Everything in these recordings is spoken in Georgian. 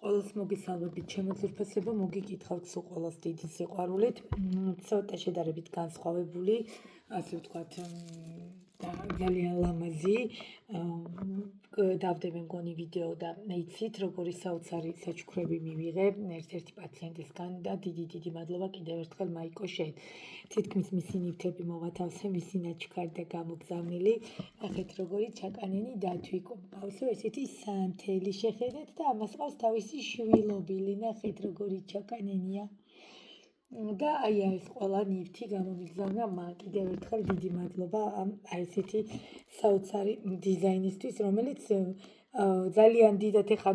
Ყველას მოგესალმებით, ჩემო ძვირფასებო, მოგიკითხავთ სულ ყველას დიდი სიყვარულით. ცოტა შედარებით განსხვავებული, ასე ვთქვათ, ძალიან ლამაზი დავდე მე მგონი ვიდეო და იცით, როგორი საოცარი საჩუქრები მივიღე ერთ-ერთი პაციენტისგან და დიდი მადლობა კიდევ ერთხელ მაიკო შენ. თითქმის მისი ნივთები მოვათავსე, მისი ნაჩქარი და გამოგზავნილი. ნახეთ როგორი ჩაკანენი დათვიკო. გავსო ესეთი სანთელი შეხედეთ და ამას ყავს თავისი შვილობილი. ნახეთ როგორი ჩაკანენია. და აი ეს ყველა ნივთი გამომიგზავნა მან. კიდევ ერთხელ დიდი მადლობა აი ესეთი საოცარი დიზაინისთვის, რომელიც ძალიან დიდად ეხა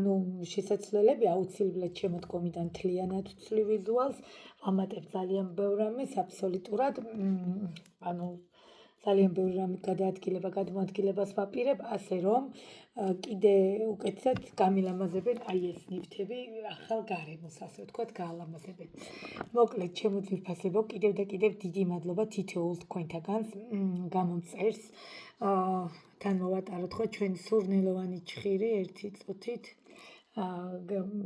შესაძლებლები აუცილებლად შემოდგომიდან თლიანად ვცვლი ვიზუალს, ვამატებ ძალიან ბევრ რამეს აბსოლუტურად, ძალიან ბევრ რამე გადმოადგილებას ვაპირებ, ასე რომ კიდე უკეთესად გამილამაზებენ აი ეს ნივთები ახალ გარემოს, ასე ვთქვათ, გაალამაზებენ. მოკლედ, ჩემო ძვირფასებო, კიდევ და კიდევ დიდი მადლობა თითოეულ თქვენთაგანს გამომწერს. თან მოვატაროთ ხო ჩვენი სურნელოვანი ჩხირი ერთი წუთით.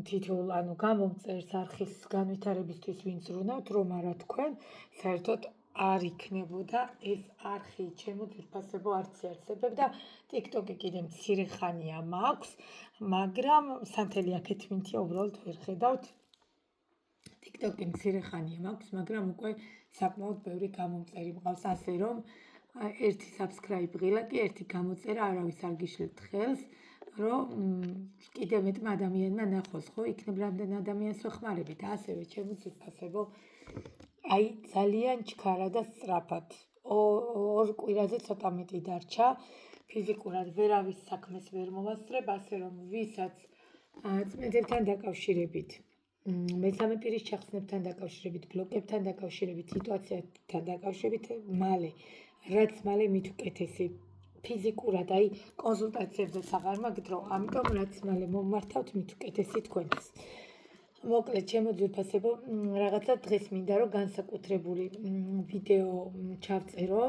თითოეულ გამომწერს არხის განვითარებისთვის ვინც ზრუნავთ, რომ არა თქვენ, საერთოდ არ იქნებოდა ეს არხი, ჩემო ძვირფასებო, არც იარსებებდა. TikTok-ი კიდე მცირე ხანია მაქვს, მაგრამ სანთელი აქეთ მინთია უბრალოდ ვერ ხედავთ. TikTok-ი მცირე ხანია მაქვს, მაგრამ უკვე საკმაოდ ბევრი გამომწერი მყავს, ასე რომ ერთი subscribe ღილა კი ერთი გამოწერა არავის არ გიშლით ხელს, რომ კიდევ მეტმა ადამიანმა ნახოს, ხო, იქნებ რამდენ ადამიანს ვეხმარებით, ასევე ჩემო ძვირფასებო, აი ძალიან ჩქარა და სწრაფად. ორ კვირაზე ცოტა მეტი დარჩა. ფიზიკურად ვერავის საქმეს ვერ მოვასწრებ, ასე რომ ვისაც წმენდებთან დაკავშირებით, მესამე პირის ჩახსნებთან დაკავშირებით, ბლოკებთან დაკავშირებით, სიტუაციათან დაკავშირებით, მალე, რაც მალე მით უკეთესი. ფიზიკურად, აი კონსულტაციებზე აღარ მაგდ რო, ამიტომ რაც მალე მომმართავთ, მით უკეთესი თქვენთვის. მოკლედ, ჩემო ძვირფასებო, რაღაცა დღეს მინდა რომ განსაკუთრებული ვიდეო ჩავწერო,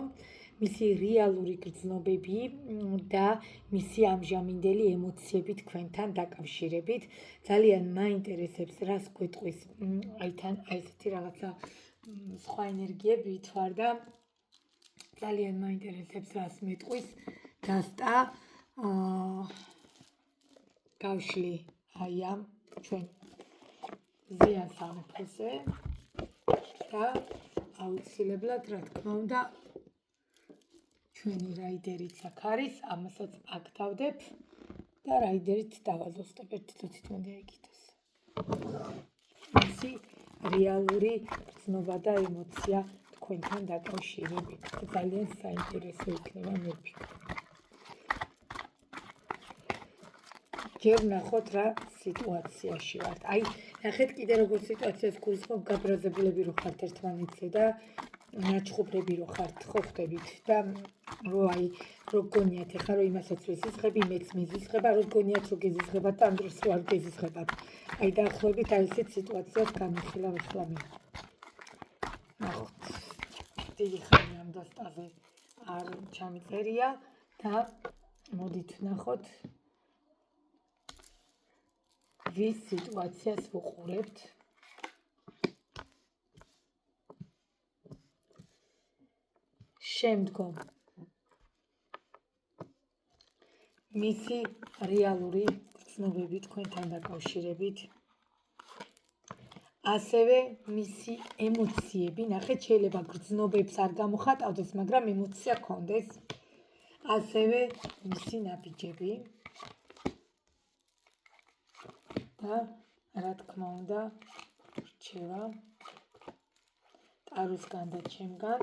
მისი რეალური გრძნობები და მისი ამჟამინდელი ემოციები თქვენთან დაკავშირებით. ძალიან მაინტერესებს, რას გვეტყვის აი თან აი ესეთი რაღაცა სხვა ენერგიები ვითვარ და ძალიან მაინტერესებს, რას მეტყვის დასტა გავშლი აი ამ ჩვენ ზიან სამეფოზე და აუცილებლად, რა თქმა უნდა, ჩვენი რაიდერიც აქ არის, ამასაც აკთავდებ და რაიდერით დავაზუსტებ. ერთი წუთით მომდი აიგითოს. მისი რეალური გრძნობა და ემოცია თქვენთან დაკავშირებით. ძალიან საინტერესო იქნება მე ვფიქრობ. ჯერ ვნახოთ რა სიტუაციაში ვართ. აი, ნახეთ კიდე როგორ სიტუაციას გულისხმობ, გაბრაზებულები რო ხართ ერთმანეთზე და ნაჩხუბრები რო ხართ, ხო ხდებით და რო აი რო გონიათ ეხლა რო იმასაც ვეზიზღები, მეც მეზიზღება, რო გონიათ რო გეზიზღებათ, ამ დროს რო არ გეზიზღებათ. აი დაახლოებით აი ესეთ სიტუაციას განვიხილავ ეხლა მე. ნახოთ. დიდი ხანი ამ დასტაზე არ ჩამიწერია და მოდით ვნახოთ ვის სიტუაციას ვუყურებთ. შემდგომ მისი რეალური გრძნობები თქვენთან დაკავშირებით, ასევე მისი ემოციები, ნახეთ შეიძლება გრძნობებს არ გამოხატავდეს, მაგრამ ემოცია გქონდეს, ასევე მისი ნაბიჯები და რა თქმა უნდა რჩევა ტაროსგან და ჩემგან.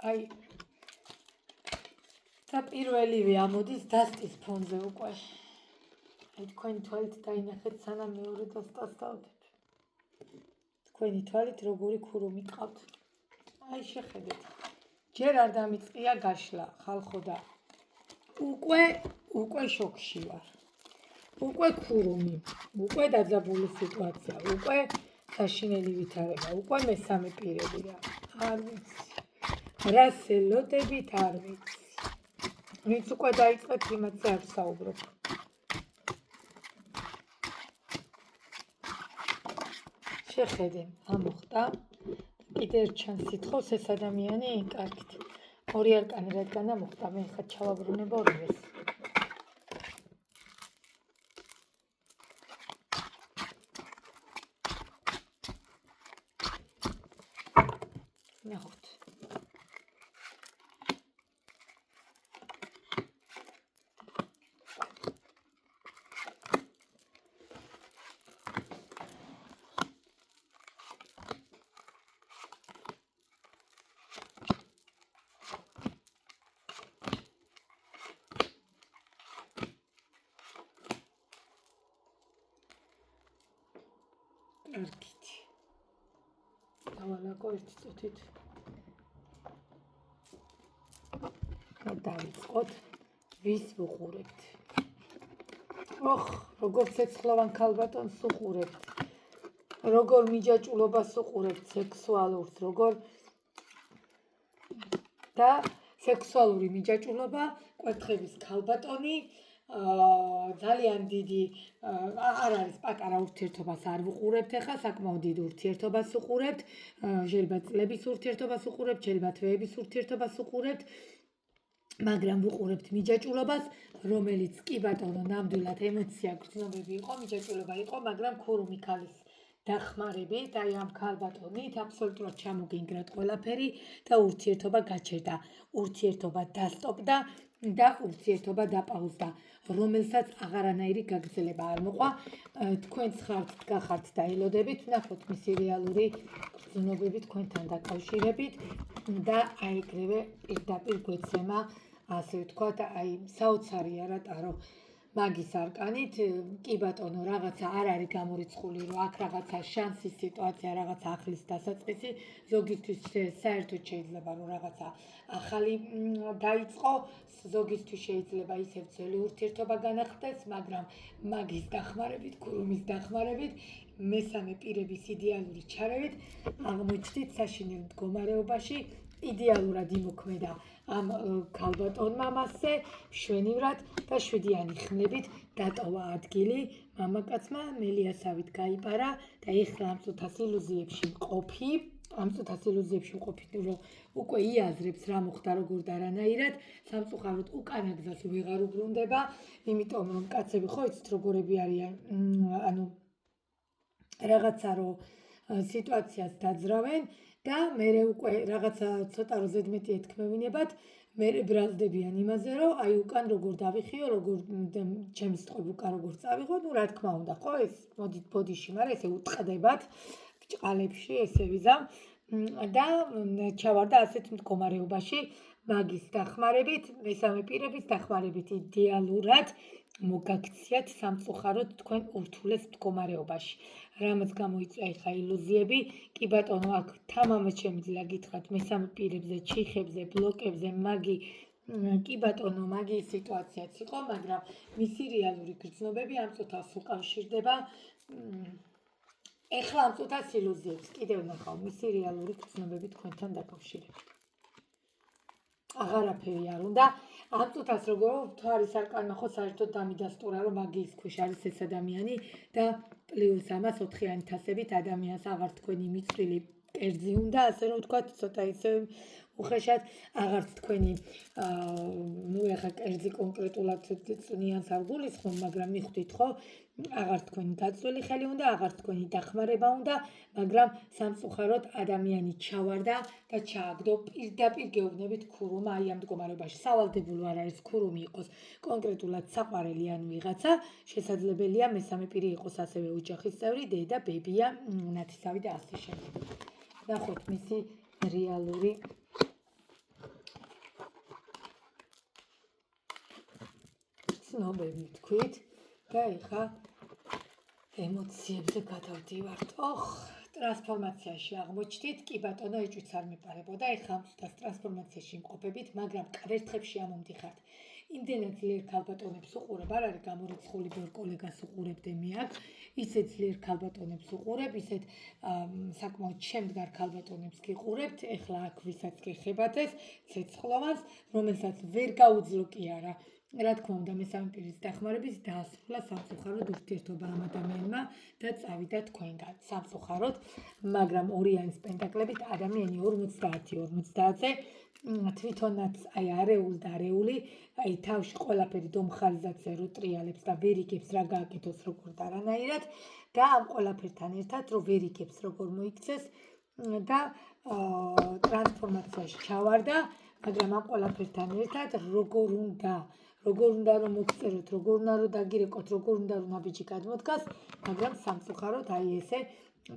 აი და პირველივე ამოდის დასტის ფონზე უკვე. აი თქვენი თვალით დაინახეთ სანამ მეორე დასტას დავდებ. თქვენი თვალით როგორი ქურუმი ყავთ. აი შეხედეთ. ჯერ არ დამიწყია გაშლა, ხალხო და უკვე შოკში ვარ. უკვე ქურუმი, უკვე დაძაბული სიტუაცია, უკვე საშინელი ვითარება, უკვე მესამე პირები რა. არ ვიცი. რას ელოდებით არ ვიცი. ვინც უკვე დაიწყეთ იმაზე არ საუბრობ. შეხედე, ამოხდა. კიდე ერთ ჩანს სიტყავს ეს ადამიანი, კარგით. ორი არკანი რადგან ამოხდა, მე ხა ჩავაბრუნება ორივეს. ნახოთ. კარგით. დავალაგო ერთი წუთით. დავიწყოთ, ვის ვუყურებთ. ოხ, როგორ ცეცხლოვან ქალბატონს უყურებთ. როგორ მიჯაჭულობას უყურებთ სექსუალურს, როგორ და სექსუალური მიჯაჭულობა, კვერთხების ქალბატონი ძალიან დიდი არ არის პატარა ურთიერთობას არ ვუყურებთ ახლა, საკმაოდ დიდ ურთიერთობას უყურებთ, შეიძლება წლების ურთიერთობას უყურებთ, შეიძლება თვეების ურთიერთობას უყურებთ, მაგრამ ვუყურებთ მიჯაჭულობას, რომელიც კი ბატონო, ნამდვილად ემოცია გრძნობები იყო, მიჯაჭულობა იყო, მაგრამ ქურუმი ქალის დახმარებით, აი ამ ქალბატონით აბსოლუტურად ჩამოგინგრათ ყველაფერი და ურთიერთობა გაჩერდა, ურთიერთობა დასტოპდა და ურთიერთობა დაპაუზდა, რომელსაც აღარანაირი გაგრძელება არ მოყვა. თქვენც გახართ და ელოდებით, ნახოთ მისი რეალური გრძნობები თქვენთან დაკავშირებით და აი ეგრევე პირდაპირ გვეცემა, ასე ვთქვათ, აი საოცარი არატარო მაგის არკანით, კი ბატონო, რაღაცა არ არის გამორიცხული, რომ აქ რაღაცა შანსის სიტუაცია, რაღაცა ახლის დასაწყისი, ზოგისთვის საერთოდ შეიძლება რომ რაღაცა ახალი დაიწყო, ზოგისთვის შეიძლება ისევ ძველი ურთიერთობა განახლდეს, მაგრამ მაგის დახმარებით, ქურუმის დახმარებით, მესამე პირების იდეალური ჩარევით აღმოჩნდით საშინელ მდგომარეობაში, იდეალურად იმოქმედა ამ ქალბატონმა მასზე, მშვენივრად და 7-იანი ხმლებით დატოვა ადგილი მამაკაცმა, მელიასავით გაიპარა და ეხლა ამ წუთას ილუზიებში მყოფი, რომ უკვე იაზრებს რა მოხდა როგორ და რანაირად, სამწუხაროდ უკანა გზას ვეღარ უბრუნდება, იმიტომ რომ კაცები ხო იცით როგორები არიან, ანუ რაღაცა რომ სიტუაციას დაძრავენ და მერე უკვე რაღაცა ცოტა რომ ზედმეტი ეთქმევინებათ, მერე ბრალდებიან იმაზე, რომ აი უკან როგორ დავიხიო, როგორ ჩემი სიტყვები უკან როგორ წავიღო, ну რა თქმა უნდა, ხო ეს მოდით ბოდიში, მაგრამ ესე უტყდებათ ბჭყალებში, ესე ვიზა და ჩავარდა ასეთ მდგომარეობაში მაგის დახმარებით, მესამე პირების დახმარებით იდეალურად მოგაქციათ სამწუხაროდ თქვენ ურთულეს მდგომარეობაში. რამაც გამოიწვია ეხა ილუზიები, კი ბატონო, აქ თამამად შემიძლია გითხრათ მესამე პირებზე, ჩიხებზე, ბლოკებზე, მაგი, კი ბატონო, მაგის სიტუაციაც იყო, მაგრამ მისი რეალური გრძნობები ამ წუთას უკავშირდება ეხლა ამ წუთას ილუზიებს, კიდევ ნახავ, მისი რეალური გრძნობები თქვენთან დაკავშირებით. აღარაფერი არ უნდა. ამ წუთას როგორ მთვარის არკანმა ხო საერთოდ დამიდასტურა, რომ მაგიის ქვეშ არის ეს ადამიანი და პლუს ამას 4-იანი თასებით ადამიანს აღარ თქვენი მიწვილი კერძი უნდა, ასე რომ ვთქვათ, ცოტა ისე უხეშად, აღარც თქვენი, ну ეხა კერძი კონკრეტულად წვნიანს არ გულისხმობ, მაგრამ მიხვდით ხო, აღარ თქვენი გაწველი ხელი უნდა, აღარ თქვენი დახმარება უნდა, მაგრამ სამწუხაროდ ადამიანი ჩავარდა და ჩააგდო პირდაპირ გეუბნებით ქურუმა აი ამ მდგომარეობაში. სავალდებულო არ არის ქურუმი იყოს კონკრეტულად საყვარელი ან ვიღაცა, შესაძლებელია მესამე პირი იყოს ასევე ოჯახის წევრი, დედა, ბებია, ნათესავი და ასე შემდეგ. ნახოთ მისი რეალური ცნობები თქვით და ეხა ემოციებზე გადავდივართ. ოხ, ტრანსფორმაციაში აღმოჩნდით, კი ბატონო, ეჭვიც არ მეპარებოდა, ეხლა ამ წუთას ტრანსფორმაციაში იმყოფებით, მაგრამ კვერთხებში ამომდიხართ. იმდენად ძლიერ ქალბატონებს უყურებ, არ არის გამორიცხული ბევრ კოლეგას უყურებდე მე აქ, ისეთ ძლიერ ქალბატონებს უყურებ, ისეთ საკმაოდ შემდგარ ქალბატონებს გიყურებთ, ეხლა აქ ვისაც გეხებათ ეს ცეცხლოვანს, რომელსაც ვერ გაუძლო კი არა რა თქმა უნდა, მესამე პირის დახმარებით დაასრულა სამწუხაროდ ურთიერთობა ამ ადამიანმა და წავიდა თქვენგან სამწუხაროდ, მაგრამ ორიანის პენტაკლებით ადამიანი 50-50-ზე თვითონაც აი არეული, აი თავში ყველაფერი დომხალიზაცია რო ტრიალებს და ვერ იგებს რა გააკეთოს როგორ და არანაირად და ამ ყველაფერთან ერთად რო ვერ იგებს როგორ მოიქცეს და ტრანსფორმაციაში ჩავარდა, მაგრამ ამ ყველაფერთან ერთად როგორ უნდა რომ მოგწეროთ, როგორ უნდა რომ დაგირეკოთ, როგორ უნდა რომ ნაბიჯი გადმოდგას, მაგრამ სამწუხაროდ აი ესე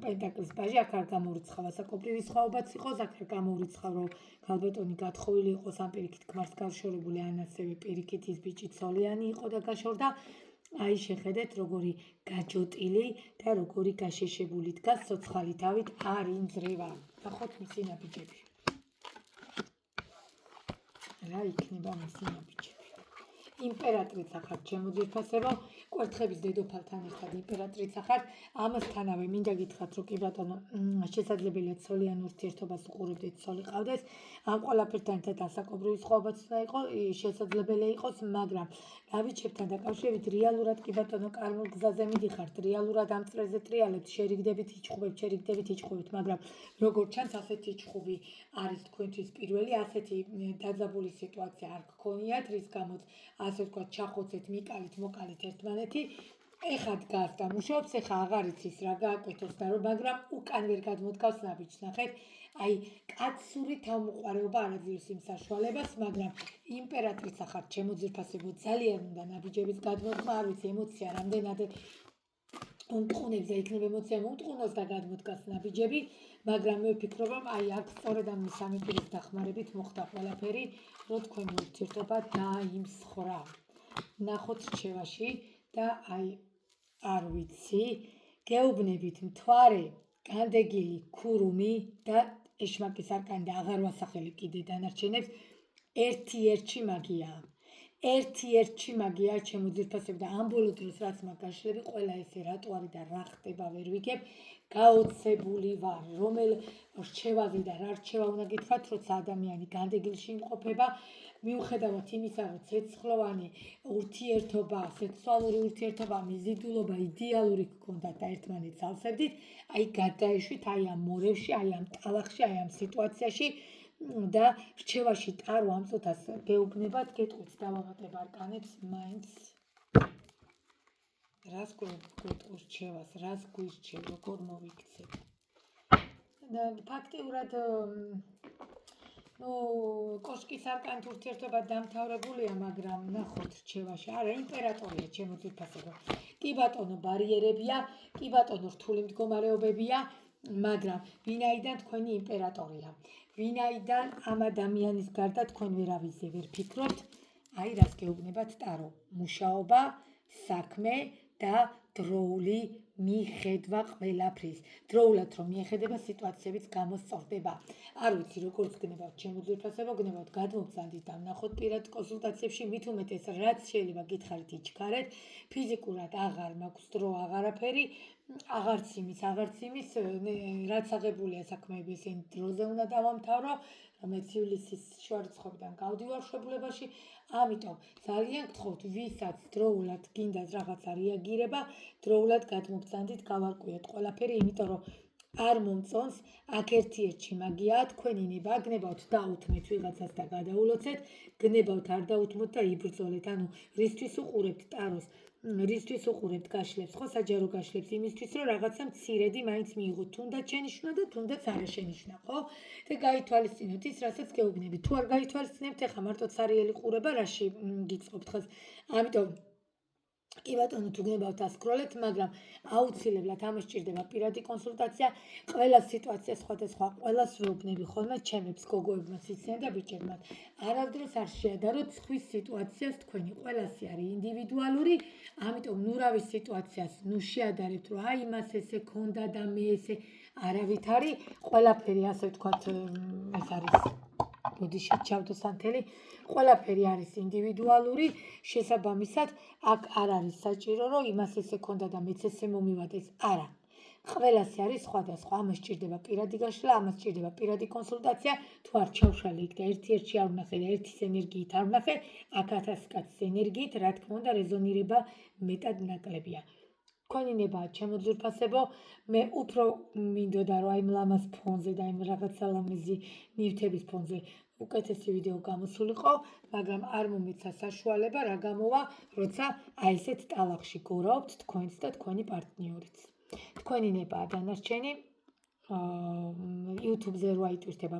პენტაკლის პაჟი აქ არ გამოურიცხავა საკოპრივი სხვაობაც იყოს, აქ არ გამოურიცხავ რომ ქალბატონი გათხოვილი იყოს ამ პირიქით ქმარს გავშორებული, ან ასევე პირიქით ის ბიჭი ცოლიანი იყო და გაშორდა. აი შეხედეთ როგორი გაჯოტილი და როგორი გაშეშებული დგას ცოცხალი თავით არ ინძრევა. ნახოთ მისი ნაბიჯები. რა იქნება მისი ნაბიჯები? იმპერატრიცა ხარ ჩემო ძვირფასებო, კვერთხების დედოფალთან ერთად იმპერატრიცა ხარ, ამასთანავე მინდა გითხრათ, რომ კი ბატონო, შესაძლებელია ცოლიან ურთიერთობას უყურებდეთ, ცოლი ყავდეს, ამ ყველაფერთან ერთად ასაკობრივი სხვაობაც უნდა იყოს, შესაძლებელი იყოს, მაგრამ ნაბიჯებთან დაკავშირებით რეალურად კი ბატონო, კარმულ გზაზე მიდიხართ, რეალურად ამ წრეზე ტრიალებთ, შერიგდებით, იჭხუბებთ, მაგრამ როგორც ჩანს, ასეთი იჭხუბი არის თქვენთვის პირველი, ასეთი დაძაბული სიტუაცია არ გქონიათ, რის გამოც ასე ვთქვათ, ჩახოცეთ, მიკალით, მოკალით ერთმანეთი. ეხლა დგას და მუშაობს, ეხლა აღარ იცის რა გააკეთოს და რომ, მაგრამ უკან ვერ გადმოდგავს ნაბიჯს, ნახეთ. აი, კაცური თავმოყარეობა არ აძლევს იმ საშუალებას, მაგრამ იმპერატრიცა ხარ, ჩემო ძვირფასებო, ძალიან უნდა ნაბიჯების გადმოდგმა, არ ვიცი, ემოცია რამდენად უმტყუნებს და იქნება ემოცია მომტყუნოს და გადმოდგას ნაბიჯები, მაგრამ მე ვფიქრობ, რომ აი აქ სწორედ ამ მესამე პირის დახმარებით მოხდა ყველაფერი, რომ თქვენი ურთიერთობა დაიმსხვრა. ნახოთ რჩევაში და აი არ ვიცი, გეუბნებით მთვარე, განდეგილი, ქურუმი და ეშმაკის არკანი და აღარ ვასახელე კიდე დანარჩენებს, ერთი მაგიაა. ერთი მაგია ჩემო ძვირფასებო და ამ ბოლო დროს რაც მაგაშლები ყველა ესე რატო არის და რა ხდება ვერ ვიგებ, გაოცებული ვარ, რომელ რჩევაზე და რა რჩევა უნდა გითხრათ, როცა ადამიანი განდეგილში იმყოფება, მიუხედავად იმისა, რომ ცეცხლოვანი ურთიერთობა, სექსუალური ურთიერთობა, მიზიდულობა, იდეალური გქონდათ და ერთმანეთს ავსებდით, აი გადაეშვით აი ამ მორევში, აი ამ ტალახში, აი ამ სიტუაციაში და რჩევაში ტარო ამ წუთას გეუბნებათ, გეტყვით დავამატებ არკანებს, მაინც რას გვეტყვის რჩევას, რას გვირჩევ, როგორ მოვიქცეთ. ფაქტიურად კოშკის არკანით ურთიერთობა დამთავრებულია, მაგრამ ნახოთ რჩევაში, არა, იმპერატორია ჩემო ძვირფასებო. კი ბატონო, ბარიერებია, კი ბატონო, რთული მდგომარეობებია, მაგრამ ვინაიდან თქვენი იმპერატორია, ვინაიდან ამ ადამიანის გარდა თქვენ ვერავიზე ვერ ფიქრობთ, აი რას გეუბნებათ ტარო, მუშაობა, საქმე და დროული მიხედვა ყველაფრის. დროულად რომ მიეხედება, სიტუაციებიც გამოსწორდება. არ ვიცი როგორ გნებავთ ჩემო ძვირფასებო, გნებავთ გადმოგზანდით და ვნახოთ პირად კონსულტაციებში, მით უმეტეს რაც შეიძლება გითხარით იჩქარეთ, ფიზიკურად აღარ მაქვს დრო აღარაფერი, აღარც იმის, რაც აღებულია საქმეები, ესენი დროზე უნდა დავამთავრო, რომელიც ივლისის შუა რიცხვებიდან გავდივარ მშობლებაში, ამიტომ ძალიან გთხოვთ, ვისაც დროულად გინდათ რაღაცა რეაგირება, დროულად გადმოგზანდით, გავარკვიოთ ყველაფერი, იმიტომ რომ არ მომწონს, აქ ერთი მაგიაა, თქვენი ნება, გნებავთ დაუთმეთ ვიღაცას და გადაულოცეთ, გნებავთ არ დაუთმოთ და იბრძოლეთ, ანუ რისთვის უყურებთ ტაროს, რისთვის უყურებთ გაშლებს, ხო, საჯარო გაშლებს, იმისთვის, რომ რაღაცა მცირედი მაინც მიიღოთ, თუნდაც შენიშნა და თუნდაც არ შენიშნა, ხო? და გაითვალისწინოთ ის, რასაც გეუბნები. თუ არ გაითვალისწინებთ, ეხლა მარტო ცარიელი ყურება, რაში გიწყობთ ხას. ამიტომ კი ბატონო, თუ გნებავთ ასკროლეთ, მაგრამ აუცილებლად ამას სჭირდება პირადი კონსულტაცია, ყველა სიტუაცია სხვადასხვა, ყველას ვეუბნები ხოლმე ჩემებს გოგოებმაც იციან და ბიჭებმაც. არასდროს არ შეადაროთ სხვის სიტუაციას თქვენი, ყველასი არის ინდივიდუალური, ამიტომ ნურავის სიტუაციას ნუ შეადარებთ, რომ აი მას ესე ქონდა და მე ესე არავით არის, ყველაფერი ასე ვთქვათ, ეს არის ბოდიში ჩავდო სანთელი, ყველაფერი არის ინდივიდუალური, შესაბამისად, აქ არ არის საჭირო, რომ იმას ესე ქონდა და მეც ესე მომივადეს. არა. ყველასი არის სხვადასხვა. ამას სჭირდება პირადი გაშლა, ამას სჭირდება პირადი კონსულტაცია. თუ არ ჩავშალე იქ და ერთ-ერთში არ ვნახე და ერთის ენერგიით არ ვნახე, აქ 1000 კაცის ენერგიით, რა თქმა უნდა, რეზონირება მეტად ნაკლებია. თქვენი ნება ჩემო ძვირფასებო, მე უფრო მინდოდა რომ აი ლამაზ ფონზე და აი რაღაცა ლამაზი ნივთების ფონზე უკეთესი ვიდეო გამოსულიყო, მაგრამ არ მომეცა საშუალება, რა გამოვა, როცა აი ესეთ ტალახში გორაობთ თქვენც და თქვენი პარტნიორიც. თქვენი ნება დანარჩენი YouTube-ზე რო აიტვირთება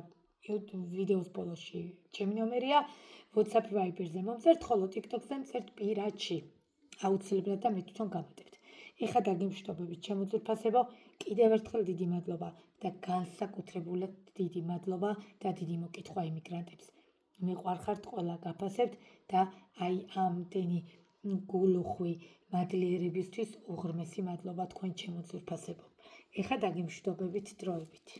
ვიდეოს ბოლოში ჩემი ნომერია, WhatsApp Viber-ზე მომწერთ, ხოლო TikTok-ზე მწერთ პირადში. აუცილებლად და მე თვითონ გავატებთ. ეხლა დაგემშვიდობებით ჩემო ძვირფასებო, კიდევ ერთხელ დიდი მადლობა და განსაკუთრებულად დიდი მადლობა და დიდი მოკითხვა იმიგრანტებს. მიყვარხართ ყველა გაფასებთ და აი ამდენი გულუხვი მადლიერებისთვის უღრმესი მადლობა თქვენ ჩემო ძვირფასებო. ეხლა დაგემშვიდობებით დროებით.